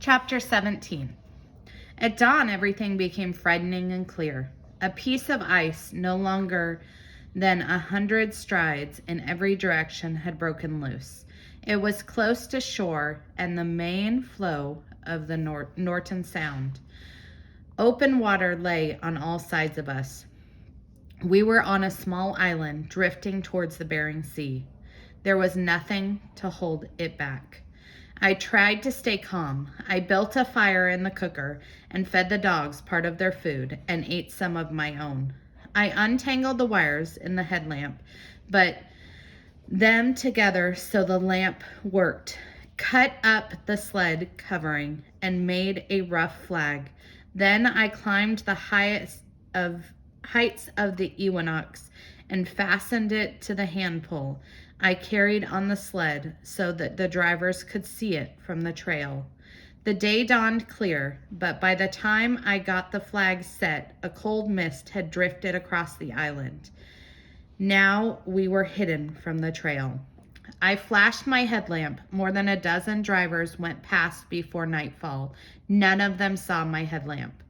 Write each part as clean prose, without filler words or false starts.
Chapter 17. At dawn, everything became frightening and clear. A piece of ice no longer than 100 strides in every direction had broken loose. It was close to shore and the main flow of the Norton Sound. Open water lay on all sides of us. We were on a small island drifting towards the Bering Sea. There was nothing to hold it back. I tried to stay calm. I built a fire in the cooker and fed the dogs part of their food and ate some of my own. I untangled the wires in the headlamp, but them together so the lamp worked, cut up the sled covering, and made a rough flag. Then I climbed the heights of the equinox and fastened it to the hand pole I carried on the sled so that the drivers could see it from the trail. The day dawned clear, but by the time I got the flag set, a cold mist had drifted across the island. Now we were hidden from the trail. I flashed my headlamp. More than a dozen drivers went past before nightfall. None of them saw my headlamp.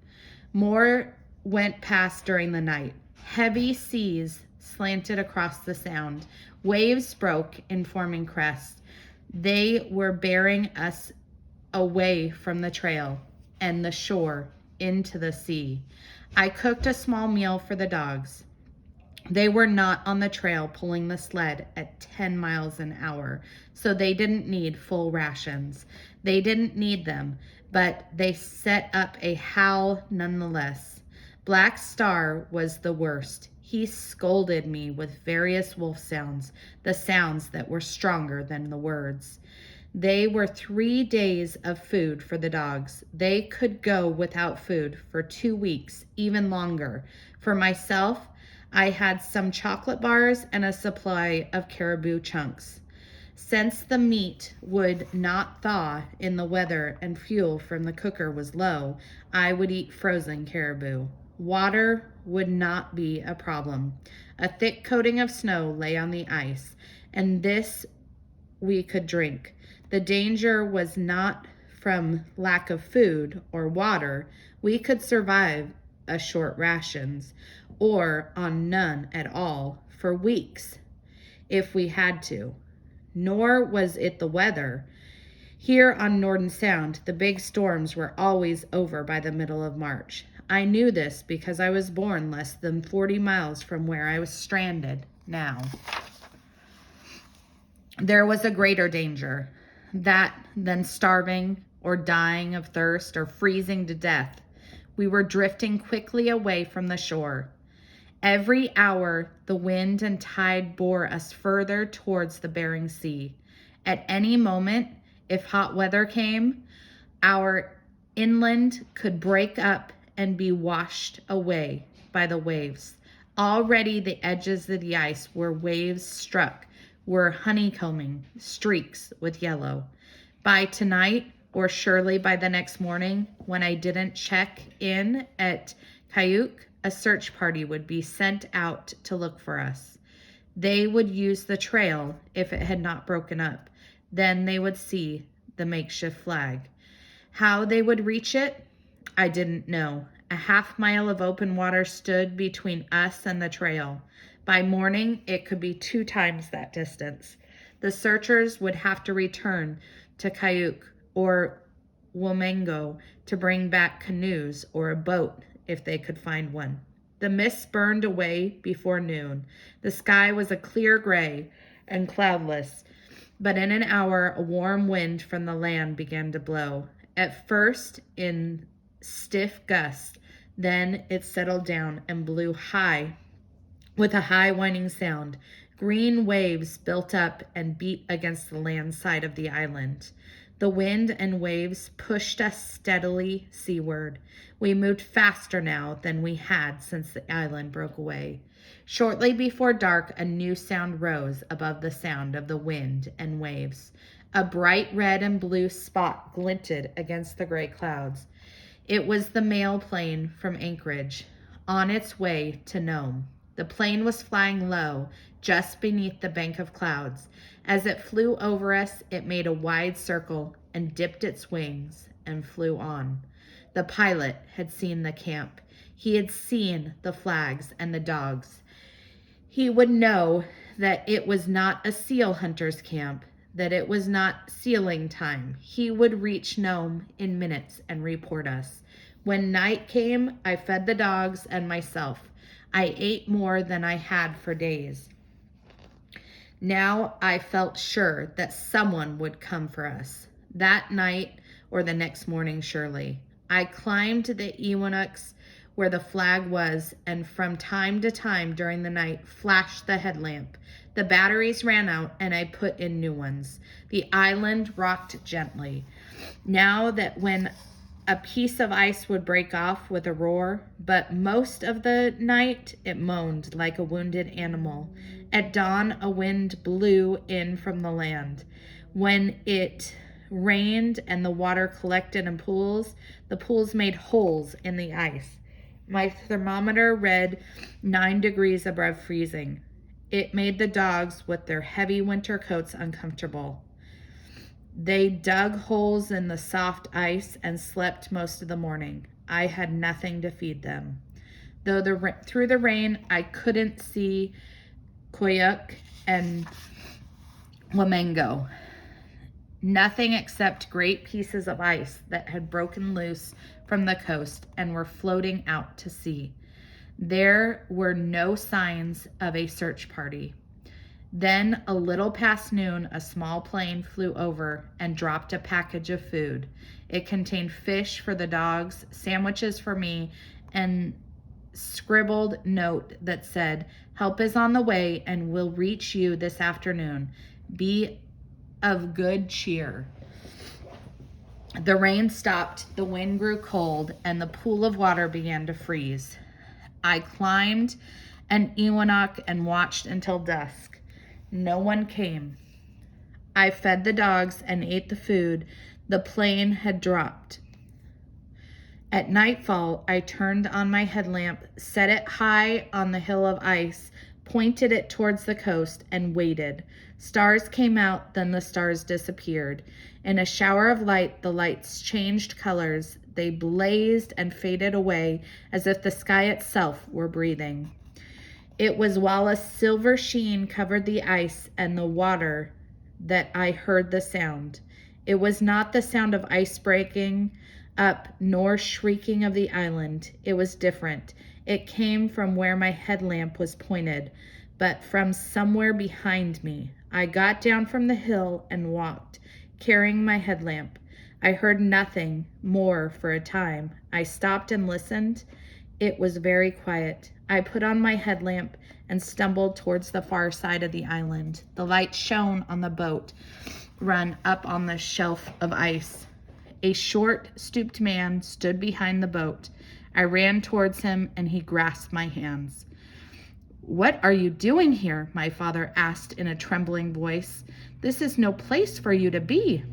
More went past during the night. Heavy seas slanted across the sound. Waves broke in forming crests. They were bearing us away from the trail and the shore into the sea. I cooked a small meal for the dogs. They were not on the trail pulling the sled at 10 miles an hour, so they didn't need full rations. They didn't need them, but they set up a howl nonetheless. Black Star was the worst. He scolded me with various wolf sounds, the sounds that were stronger than the words. They were 3 days of food for the dogs. They could go without food for 2 weeks, even longer. For myself, I had some chocolate bars and a supply of caribou chunks. Since the meat would not thaw in the weather and fuel from the cooker was low, I would eat frozen caribou. Water would not be a problem. A thick coating of snow lay on the ice, and this we could drink. The danger was not from lack of food or water. We could survive a short rations, or on none at all, for weeks, if we had to. Nor was it the weather. Here on Norton Sound, the big storms were always over by the middle of March. I knew this because I was born less than 40 miles from where I was stranded now. There was a greater danger than starving or dying of thirst or freezing to death. We were drifting quickly away from the shore. Every hour, the wind and tide bore us further towards the Bering Sea. At any moment, if hot weather came, our inland could break up and be washed away by the waves. Already the edges of the ice where waves struck were honeycombing streaks with yellow. By tonight, or surely by the next morning, when I didn't check in at Kayuk, a search party would be sent out to look for us. They would use the trail if it had not broken up. Then they would see the makeshift flag. How they would reach it, I didn't know. A half-mile of open water stood between us and the trail. By morning, it could be 2 times that distance. The searchers would have to return to Kayuk or Womengo to bring back canoes or a boat if they could find one. The mist burned away before noon. The sky was a clear gray and cloudless, but in an hour a warm wind from the land began to blow. At first in stiff gusts, then it settled down and blew high with a high whining sound. Green waves built up and beat against the land side of the island. The wind and waves pushed us steadily seaward. We moved faster now than we had since the island broke away. Shortly before dark, a new sound rose above the sound of the wind and waves. A bright red and blue spot glinted against the gray clouds. It was the mail plane from Anchorage, on its way to Nome. The plane was flying low, just beneath the bank of clouds. As it flew over us, it made a wide circle and dipped its wings and flew on. The pilot had seen the camp. He had seen the flags and the dogs. He would know that it was not a seal hunter's camp, that it was not sealing time. He would reach Nome in minutes and report us. When night came, I fed the dogs and myself. I ate more than I had for days. Now I felt sure that someone would come for us. That night or the next morning, surely. I climbed the equinox where the flag was, and from time to time during the night flashed the headlamp. The batteries ran out, and I put in new ones. The island rocked gently. Now that when a piece of ice would break off with a roar, but most of the night it moaned like a wounded animal. At dawn, a wind blew in from the land. When it rained and the water collected in pools, the pools made holes in the ice. My thermometer read 9 degrees above freezing. It made the dogs with their heavy winter coats uncomfortable. They dug holes in the soft ice and slept most of the morning. I had nothing to feed them. Through the rain, I couldn't see Koyuk and Wamengo. Nothing except great pieces of ice that had broken loose from the coast and were floating out to sea. There were no signs of a search party. Then, a little past noon, a small plane flew over and dropped a package of food. It contained fish for the dogs, sandwiches for me, and scribbled note that said, "Help is on the way and will reach you this afternoon. Be of good cheer." The rain stopped, the wind grew cold, and the pool of water began to freeze. I climbed an equinox and watched until dusk. No one came. I fed the dogs and ate the food the plane had dropped. At nightfall, I turned on my headlamp, set it high on the hill of ice, pointed it towards the coast, and waited. Stars came out, then the stars disappeared. In a shower of light, the lights changed colors. They blazed and faded away as if the sky itself were breathing. It was while a silver sheen covered the ice and the water that I heard the sound. It was not the sound of ice breaking up nor shrieking of the island. It was different. It came from where my headlamp was pointed, but from somewhere behind me. I got down from the hill and walked, carrying my headlamp. I heard nothing more for a time. I stopped and listened. It was very quiet. I put on my headlamp and stumbled towards the far side of the island. The light shone on the boat run up on the shelf of ice. A short, stooped man stood behind the boat. I ran towards him and he grasped my hands. "What are you doing here?" my father asked in a trembling voice. "This is no place for you to be."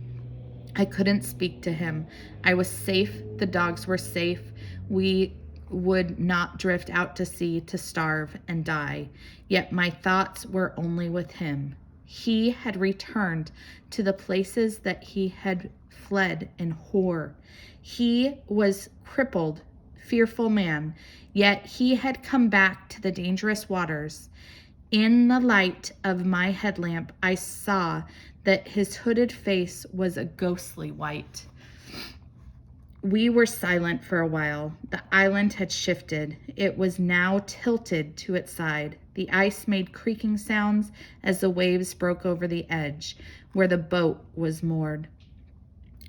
I couldn't speak to him. I was safe. The dogs were safe. We would not drift out to sea to starve and die. Yet my thoughts were only with him. He had returned to the places that he had fled in horror. He was crippled, fearful man, yet he had come back to the dangerous waters. In the light of my headlamp, I saw that his hooded face was a ghostly white. We were silent for a while. The island had shifted. It was now tilted to its side. The ice made creaking sounds as the waves broke over the edge where the boat was moored.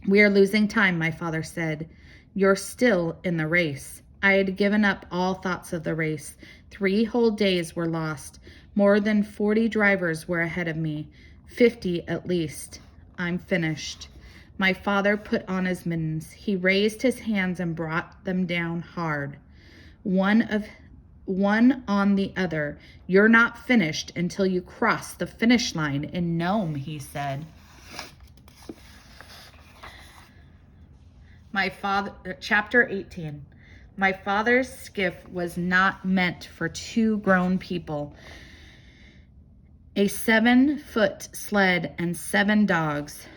"We are losing time," my father said. "You're still in the race." I had given up all thoughts of the race. 3 whole days were lost. More than 40 drivers were ahead of me, 50 at least. I'm finished. My father put on his mittens. He raised his hands and brought them down hard, one on the other. "You're not finished until you cross the finish line in Nome," he said. Chapter 18. My father's skiff was not meant for 2 grown people. A 7-foot sled and 7 dogs.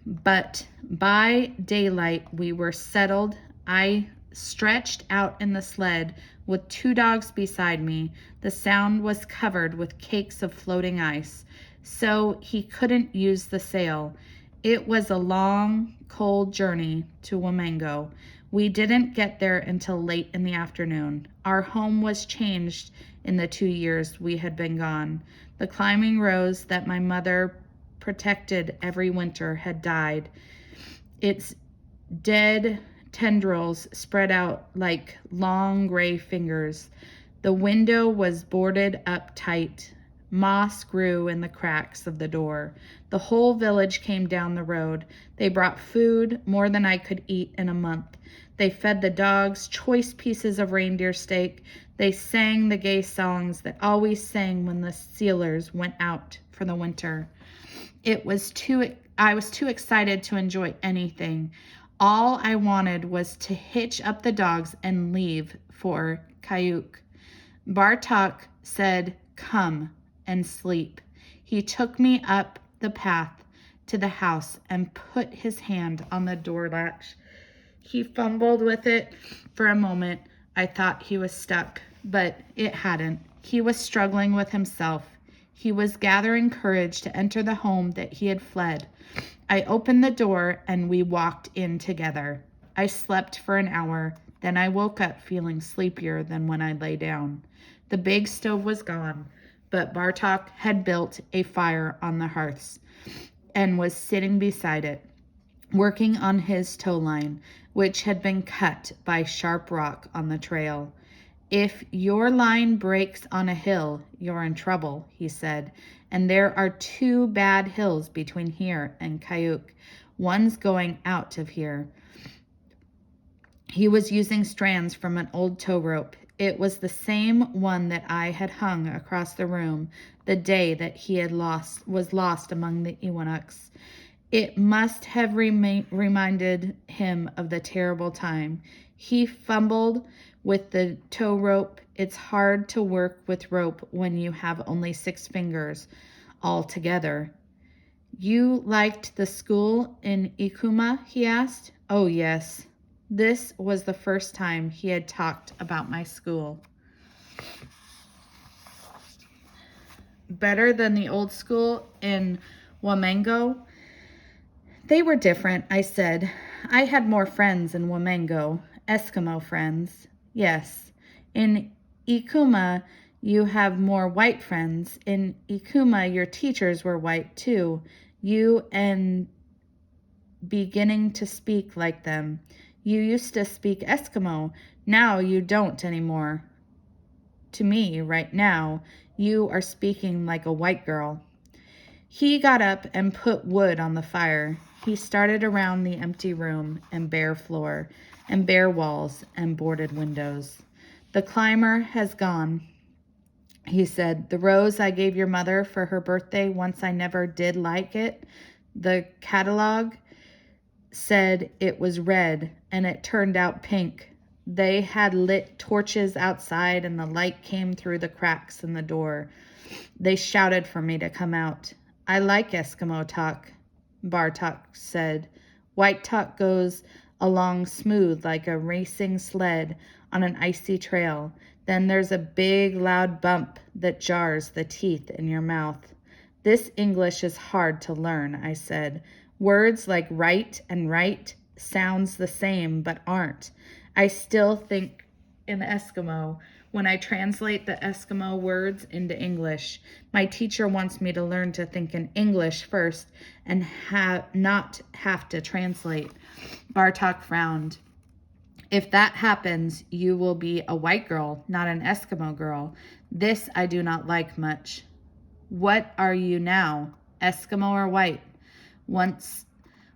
But by daylight, we were settled. I stretched out in the sled with 2 dogs beside me. The Sound was covered with cakes of floating ice, so he couldn't use the sail. It was a long, cold journey to Wamengo. We didn't get there until late in the afternoon. Our home was changed in the 2 years we had been gone. The climbing rose that my mother protected every winter had died. Its dead tendrils spread out like long gray fingers. The window was boarded up tight. Moss grew in the cracks of the door. The whole village came down the road. They brought food, more than I could eat in a month. They fed the dogs choice pieces of reindeer steak. They sang the gay songs that always sang when the sealers went out for the winter. I was too excited to enjoy anything. All I wanted was to hitch up the dogs and leave for Kayuk. Bartok said, "Come and sleep." He took me up the path to the house and put his hand on the door latch. He fumbled with it for a moment. I thought he was stuck, but it hadn't. He was struggling with himself. He was gathering courage to enter the home that he had fled. I opened the door and we walked in together. I slept for an hour. Then I woke up feeling sleepier than when I lay down. The big stove was gone, but Bartok had built a fire on the hearths and was sitting beside it, working on his tow line, which had been cut by sharp rock on the trail. "If your line breaks on a hill, you're in trouble," he said. "And there are 2 bad hills between here and Kayuk. One's going out of here." He was using strands from an old tow rope. It was the same one that I had hung across the room the day that he was lost among the Ewonucks. It must have reminded him of the terrible time. He fumbled with the tow rope. It's hard to work with rope when you have only 6 fingers all together. "You liked the school in Ikuma?" he asked. "Oh, yes." This was the first time he had talked about my school. "Better than the old school in Wamengo?" "They were different," I said. "I had more friends in Wamengo, Eskimo friends." "Yes. In Ikuma, you have more white friends. In Ikuma, your teachers were white too. You and beginning to speak like them. You used to speak Eskimo. Now you don't anymore. To me, right now, you are speaking like a white girl." He got up and put wood on the fire. He started around the empty room and bare floor and bare walls and boarded windows. "The climber has gone," he said. "The rose I gave your mother for her birthday once I never did like it. The catalog said it was red and it turned out pink. They had lit torches outside and the light came through the cracks in the door. They shouted for me to come out. I like Eskimo talk," Bartok said. "White talk goes along smooth like a racing sled on an icy trail. Then there's a big loud bump that jars the teeth in your mouth." "This English is hard to learn," I said. "Words like right and right sounds the same but aren't. I still think in Eskimo when I translate the Eskimo words into English. My teacher wants me to learn to think in English first and not have to translate." Bartok frowned. "If that happens, you will be a white girl, not an Eskimo girl. This I do not like much." "What are you now, Eskimo or white?" "Once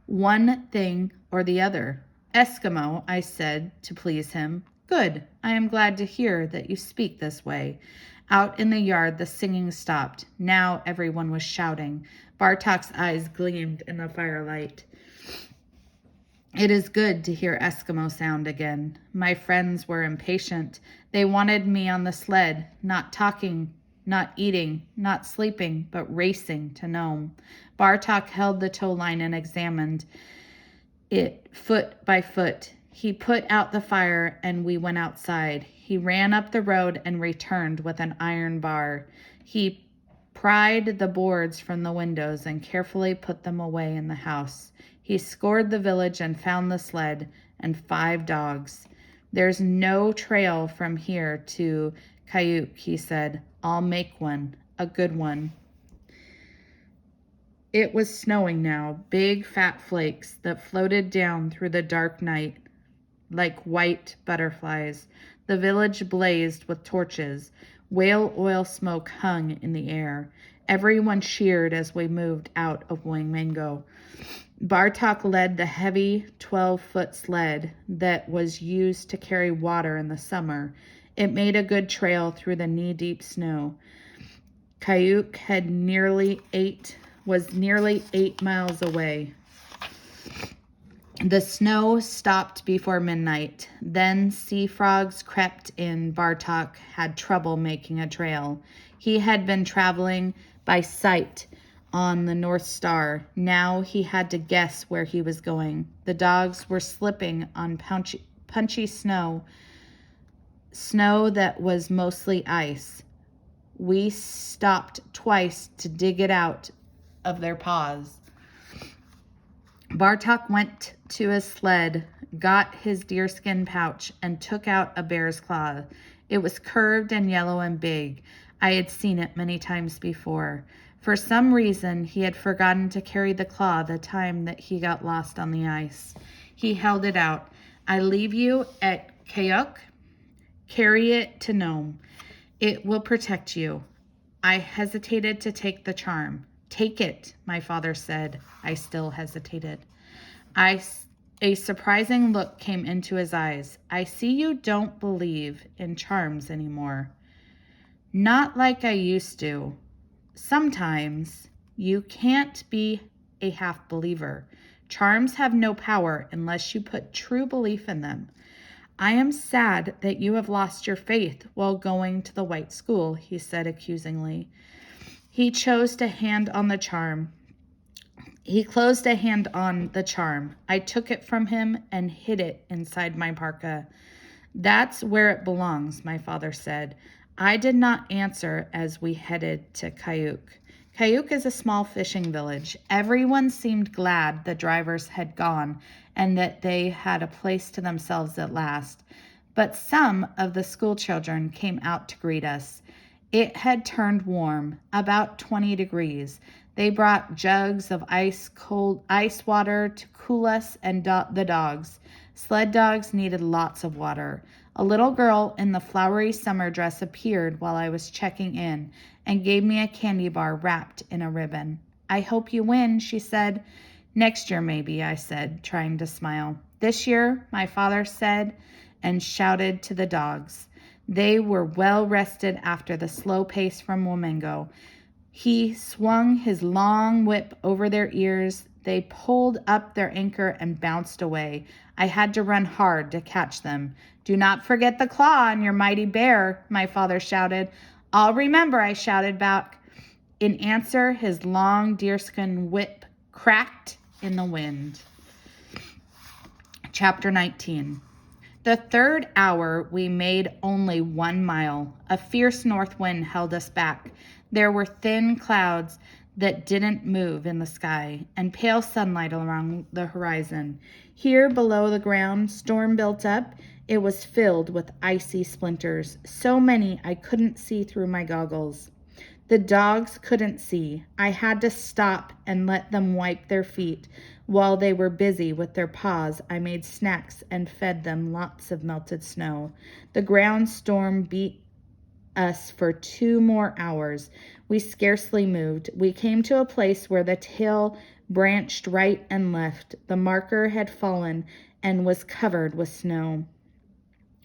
one thing or the other." "Eskimo," I said to please him. "Good. I am glad to hear that you speak this way." Out in the yard, the singing stopped. Now everyone was shouting. Bartok's eyes gleamed in the firelight. It is good to hear Eskimo sound again. My friends were impatient. They wanted me on the sled, not talking not eating, not sleeping, but racing to Nome. Bartok held the tow line and examined it foot by foot. He put out the fire and we went outside. He ran up the road and returned with an iron bar. He pried the boards from the windows and carefully put them away in the house. He scoured the village and found the sled and 5 dogs. There's no trail from here to Kayuk, he said. I'll make one, a good one. It was snowing now, big fat flakes that floated down through the dark night like white butterflies. The village blazed with torches. Whale oil smoke hung in the air. Everyone cheered as we moved out of Wangmango. Bartok led the heavy 12-foot sled that was used to carry water in the summer. It made a good trail through the knee-deep snow. Kayuk was nearly 8 miles away. The snow stopped before midnight. Then sea frogs crept in. Bartok had trouble making a trail. He had been traveling by sight on the North Star. Now he had to guess where he was going. The dogs were slipping on punchy snow that was mostly ice. We stopped twice to dig it out of their paws. Bartok went to his sled, got his deerskin pouch, and took out a bear's claw. It was curved and yellow and big. I had seen it many times before. For some reason, he had forgotten to carry the claw the time that he got lost on the ice. He held it out. I leave you at Kayuk. Carry it to Nome. It will protect you. I hesitated to take the charm. Take it, my father said. I still hesitated. A surprising look came into his eyes. I see you don't believe in charms anymore. Not like I used to. Sometimes you can't be a half believer. Charms have no power unless you put true belief in them. I am sad that you have lost your faith while going to the white school, he said accusingly. He closed a hand on the charm. I took it from him and hid it inside my parka. That's where it belongs, my father said. I did not answer as we headed to Kayuk. Kayuk is a small fishing village. Everyone seemed glad the drivers had gone and that they had a place to themselves at last. But some of the school children came out to greet us. It had turned warm, about 20 degrees. They brought jugs of cold ice water to cool us and the dogs. Sled dogs needed lots of water. A little girl in the flowery summer dress appeared while I was checking in and gave me a candy bar wrapped in a ribbon. I hope you win, she said. Next year, maybe, I said, trying to smile. This year, my father said and shouted to the dogs. They were well rested after the slow pace from Wangmango. He swung his long whip over their ears. They pulled up their anchor and bounced away. I had to run hard to catch them. Do not forget the claw on your mighty bear, my father shouted. I'll remember, I shouted back. In answer, his long deerskin whip cracked in the wind. Chapter 19. The third hour, we made only 1 mile. A fierce north wind held us back. There were thin clouds that didn't move in the sky and pale sunlight along the horizon. Here below the ground, storm built up. It was filled with icy splinters, so many I couldn't see through my goggles. The dogs couldn't see. I had to stop and let them wipe their feet. While they were busy with their paws, I made snacks and fed them lots of melted snow. The ground storm beat us for 2 more hours. We scarcely moved. We came to a place where the tail branched right and left. The marker had fallen and was covered with snow.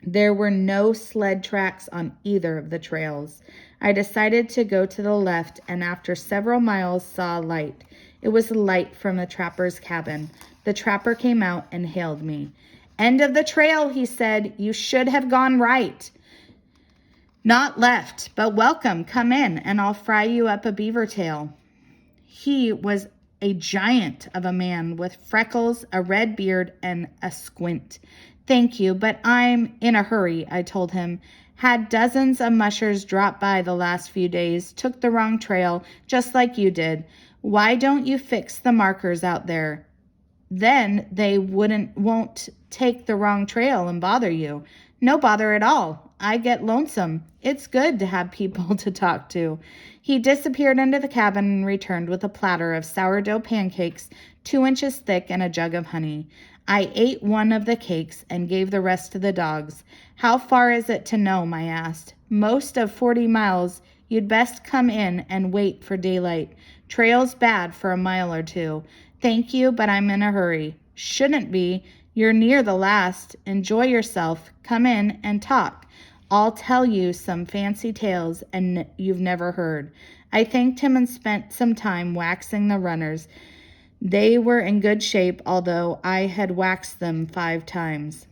There were no sled tracks on either of the trails. I decided to go to the left and after several miles saw a light. It was a light from the trapper's cabin. The trapper came out and hailed me. End of the trail, he said. You should have gone right. Not left, but welcome. Come in, and I'll fry you up a beaver tail. He was a giant of a man with freckles, a red beard, and a squint. Thank you, but I'm in a hurry, I told him. Had dozens of mushers dropped by the last few days, took the wrong trail, just like you did. Why don't you fix the markers out there? Then they won't take the wrong trail and bother you. No bother at all. I get lonesome. It's good to have people to talk to. He disappeared into the cabin and returned with a platter of sourdough pancakes 2 inches thick and a jug of honey. I ate one of the cakes and gave the rest to the dogs. How far is it to Nome? I asked. Most of 40 miles. You'd best come in and wait for daylight. Trail's bad for a mile or two. Thank you, but I'm in a hurry. Shouldn't be. You're near the last. Enjoy yourself. Come in and talk. I'll tell you some fancy tales and you've never heard. I thanked him and spent some time waxing the runners. They were in good shape, although I had waxed them 5 times.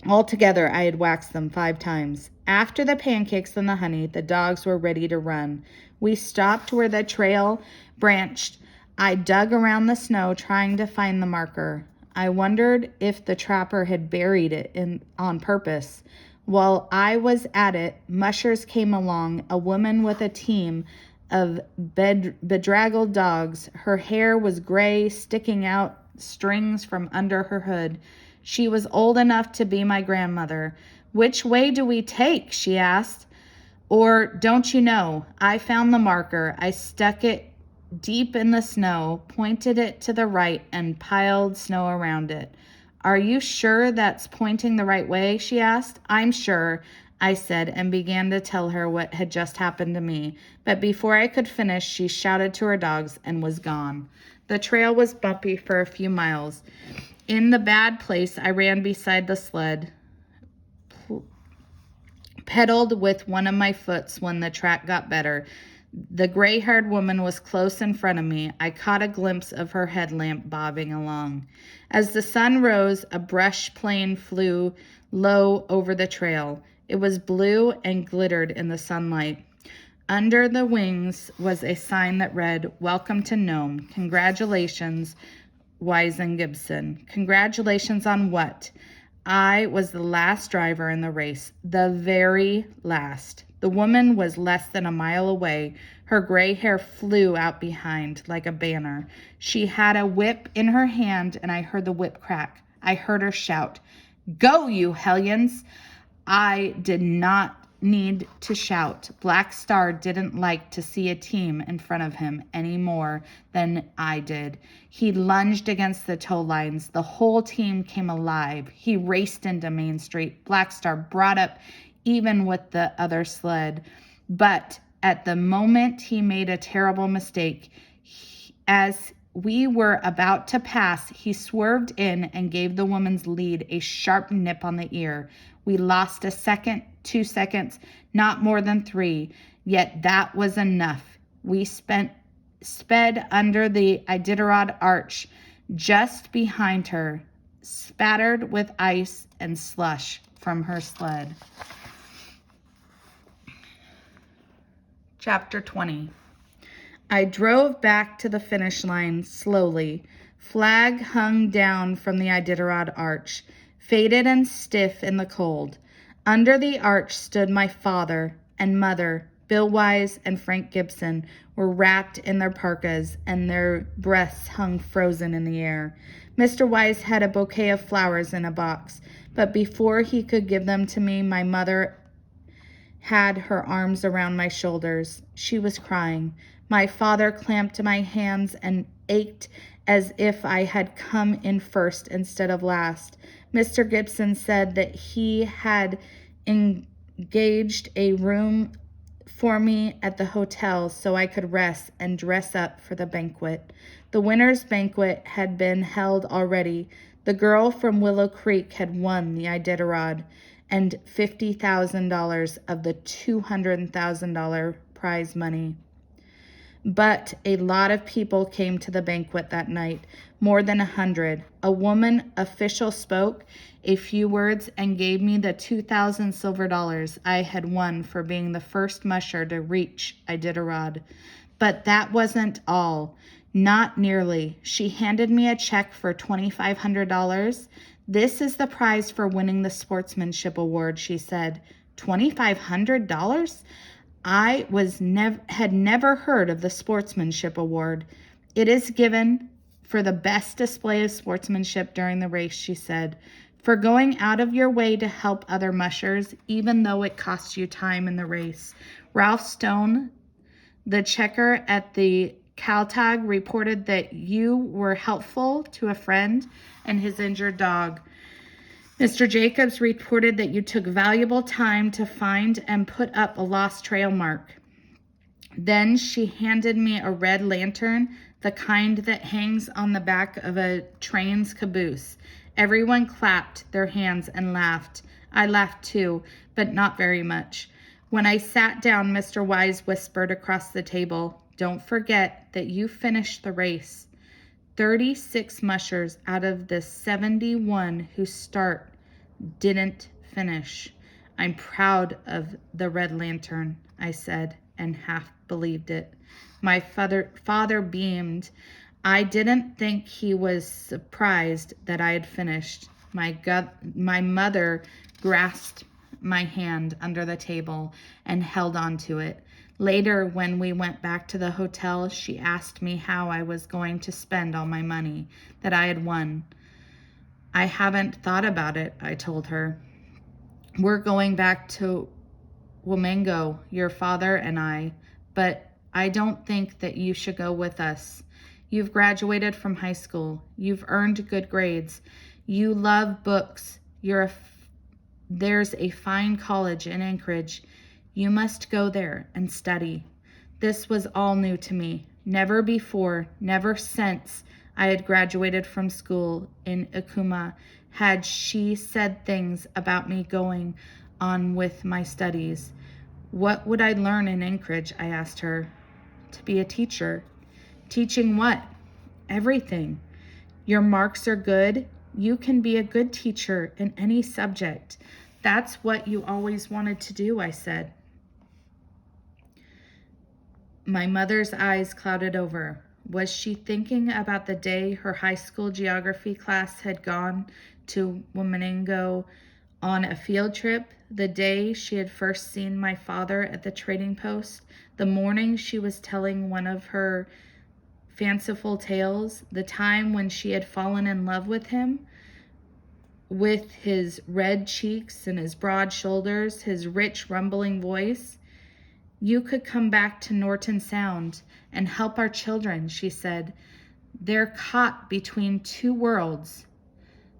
Altogether, I had waxed them 5 times. After the pancakes and the honey, the dogs were ready to run. We stopped where the trail branched. I dug around the snow trying to find the marker. I wondered if the trapper had buried it on purpose. While I was at it, mushers came along, a woman with a team of bedraggled dogs. Her hair was gray, sticking out strings from under her hood. She was old enough to be my grandmother. Which way do we take? She asked. Or don't you know? I found the marker. I stuck it deep in the snow, pointed it to the right, and piled snow around it. Are you sure that's pointing the right way? She asked. I'm sure, I said, and began to tell her what had just happened to me. But before I could finish, she shouted to her dogs and was gone. The trail was bumpy for a few miles. In the bad place, I ran beside the sled, pedaled with one of my foots when the track got better. The gray-haired woman was close in front of me. I caught a glimpse of her headlamp bobbing along. As the sun rose, a brush plane flew low over the trail. It was blue and glittered in the sunlight. Under the wings was a sign that read, "Welcome to Nome. Congratulations, Wise and Gibson." Congratulations on what? I was the last driver in the race, the very last. The woman was less than a mile away. Her gray hair flew out behind like a banner. She had a whip in her hand, and I heard the whip crack. I heard her shout, "Go, you hellions!" I did not need to shout. Black Star didn't like to see a team in front of him any more than I did. He lunged against the tow lines. The whole team came alive. He raced into Main Street. Black Star brought up even with the other sled. But at the moment, he made a terrible mistake. As we were about to pass, he swerved in and gave the woman's lead a sharp nip on the ear. We lost a second, 2 seconds, not more than 3, yet that was enough. We sped under the Iditarod arch just behind her, spattered with ice and slush from her sled. Chapter 20. I drove back to the finish line slowly. Flag hung down from the Iditarod arch, faded and stiff in the cold. Under the arch stood my father and mother. Bill Wise and Frank Gibson were wrapped in their parkas, and their breaths hung frozen in the air. Mr. Wise had a bouquet of flowers in a box, but before he could give them to me, my mother had her arms around my shoulders. She was crying. My father clamped my hands and ached as if I had come in first instead of last. Mr. Gibson said that he had engaged a room for me at the hotel so I could rest and dress up for the banquet. The winter's banquet had been held already. The girl from Willow Creek had won the Iditarod and $50,000 of the $200,000 prize money. But a lot of people came to the banquet that night, more than 100. A woman official spoke a few words and gave me the 2,000 silver dollars I had won for being the first musher to reach Iditarod. But that wasn't all. Not nearly. She handed me a check for $2,500. This is the prize for winning the sportsmanship award, she said. $2,500? I had never heard of the sportsmanship award. It is given for the best display of sportsmanship during the race, she said, for going out of your way to help other mushers, even though it costs you time in the race. Ralph Stone, the checker at the Caltag, reported that you were helpful to a friend and his injured dog. Mr. Jacobs reported that you took valuable time to find and put up a lost trail mark. Then she handed me a red lantern, the kind that hangs on the back of a train's caboose. Everyone clapped their hands and laughed. I laughed too, but not very much. When I sat down, Mr. Wise whispered across the table, "Don't forget that you finished the race." 36 mushers out of the 71 who start didn't finish. I'm proud of the red lantern, I said, and half believed it. My father beamed. I didn't think he was surprised that I had finished. My mother grasped my hand under the table and held on to it. Later, when we went back to the hotel, she asked me how I was going to spend all my money that I had won. I haven't thought about it, I told her. We're going back to Womengo, your father and I, but I don't think that you should go with us. You've graduated from high school. You've earned good grades. You love books. There's a fine college in Anchorage. You must go there and study. This was all new to me. Never before, never since I had graduated from school in Ikuma had she said things about me going on with my studies. What would I learn in Anchorage? I asked her. To be a teacher. Teaching what? Everything. Your marks are good. You can be a good teacher in any subject. That's what you always wanted to do, I said. My mother's eyes clouded over. Was she thinking about the day her high school geography class had gone to Womengo on a field trip, the day she had first seen my father at the trading post, the morning she was telling one of her fanciful tales, the time when she had fallen in love with him, with his red cheeks and his broad shoulders, his rich rumbling voice? You could come back to Norton Sound and help our children, she said. They're caught between two worlds,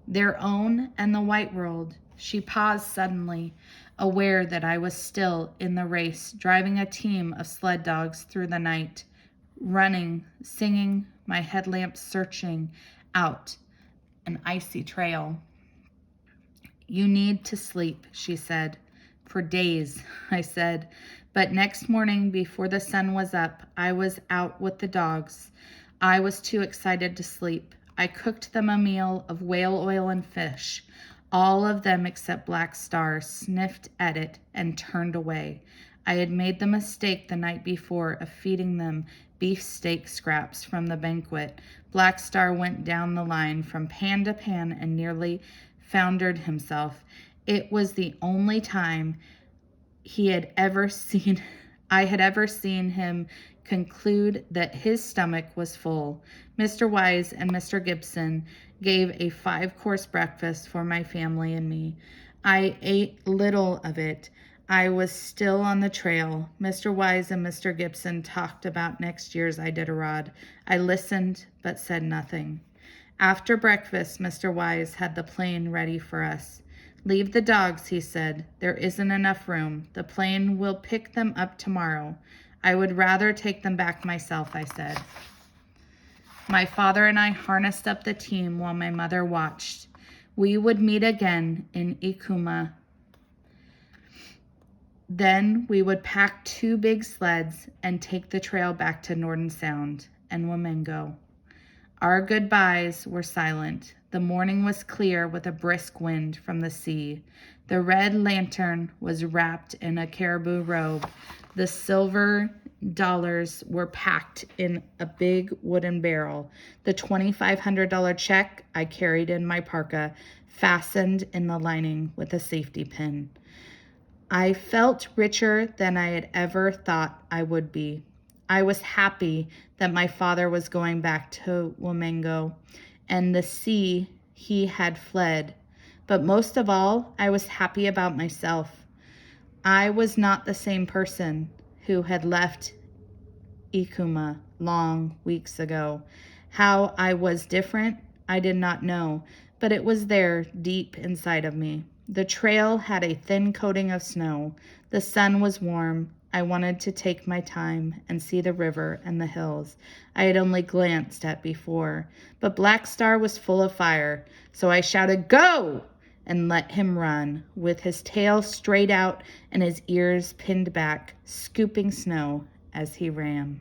their own and the white world. She paused suddenly, aware that I was still in the race, driving a team of sled dogs through the night, running, singing, my headlamp searching out an icy trail. You need to sleep, she said. For days, I said. But next morning, before the sun was up, I was out with the dogs. I was too excited to sleep. I cooked them a meal of whale oil and fish. All of them except Black Star sniffed at it and turned away. I had made the mistake the night before of feeding them beefsteak scraps from the banquet. Black Star went down the line from pan to pan and nearly foundered himself. It was the only time I had ever seen him conclude that his stomach was full. Mr. Wise and Mr. Gibson gave a 5-course breakfast for my family and me. I ate little of it. I was still on the trail. Mr. Wise and Mr. Gibson talked about next year's Iditarod. I listened but said nothing. After breakfast, Mr. Wise had the plane ready for us. Leave the dogs, he said. There isn't enough room. The plane will pick them up tomorrow. I would rather take them back myself, I said. My father and I harnessed up the team while my mother watched. We would meet again in Ikuma. Then we would pack 2 big sleds and take the trail back to Norton Sound and Womengo. Our goodbyes were silent. The morning was clear with a brisk wind from the sea. The red lantern was wrapped in a caribou robe. The silver dollars were packed in a big wooden barrel. The $2,500 check I carried in my parka, fastened in the lining with a safety pin. I felt richer than I had ever thought I would be. I was happy that my father was going back to Wamego and the sea he had fled. But most of all, I was happy about myself. I was not the same person who had left Ikuma long weeks ago. How I was different, I did not know, but it was there deep inside of me. The trail had a thin coating of snow. The sun was warm. I wanted to take my time and see the river and the hills I had only glanced at before. But Black Star was full of fire, so I shouted, "Go!" and let him run, with his tail straight out and his ears pinned back, scooping snow as he ran.